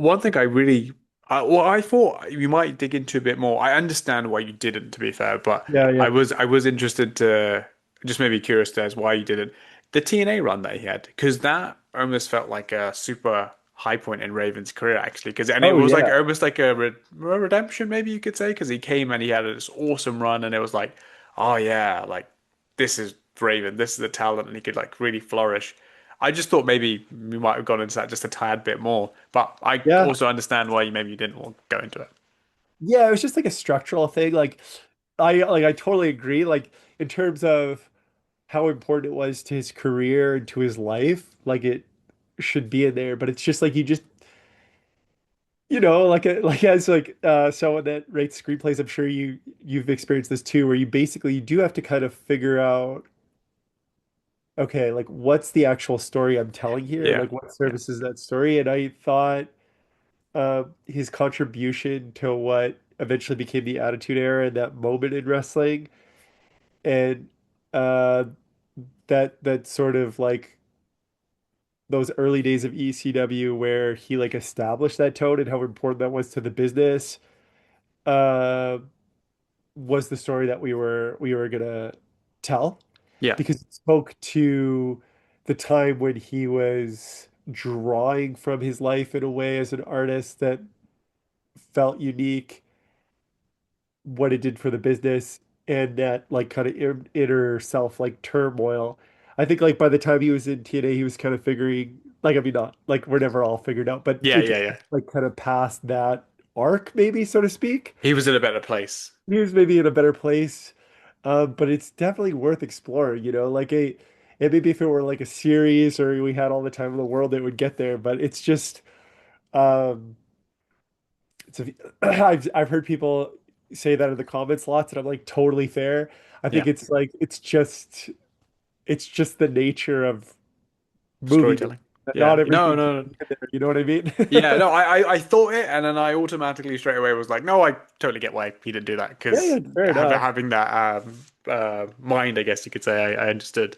one thing I really, well, I thought you might dig into a bit more. I understand why you didn't, to be fair, but Yeah, yeah. I was interested to just maybe curious as why you didn't. The TNA run that he had, because that almost felt like a super high point in Raven's career, actually. Because and it Oh was like yeah. almost like a redemption, maybe you could say, because he came and he had this awesome run, and it was like, oh yeah, like this is Raven, this is the talent, and he could like really flourish. I just thought maybe we might have gone into that just a tad bit more, but I Yeah. also understand why you maybe you didn't want to go into it. Yeah, it was just like a structural thing. I totally agree. Like in terms of how important it was to his career and to his life, like it should be in there. But it's just like you just like as someone that writes screenplays, I'm sure you've experienced this too, where you do have to kind of figure out, okay, like what's the actual story I'm telling here? Yeah, Like what yeah, services that story? And I thought his contribution to what eventually became the Attitude Era and that moment in wrestling, and uh, that sort of like those early days of ECW where he like established that tone and how important that was to the business, uh, was the story that we were gonna tell yeah, because it spoke to the time when he was drawing from his life in a way as an artist that felt unique, what it did for the business, and that like kind of inner self like turmoil. I think like by the time he was in TNA, he was kind of figuring, like, I mean, not like we're never all figured out, but yeah, it yeah, just yeah. like kind of past that arc, maybe so to speak. He was in a better place. He was maybe in a better place. But it's definitely worth exploring, like and maybe if it were like a series or we had all the time in the world, it would get there. But it's just, um, it's a, I've heard people say that in the comments lots, and I'm like totally fair. I think Yeah, it's like it's just the nature of movie making storytelling. that Yeah, not no, everything can no, no. be in there. You know what I mean? Yeah, no. I thought it, and then I automatically straight away was like, no, I totally get why he didn't do that Yeah, because yeah, fair enough. having that mind, I guess you could say, I understood.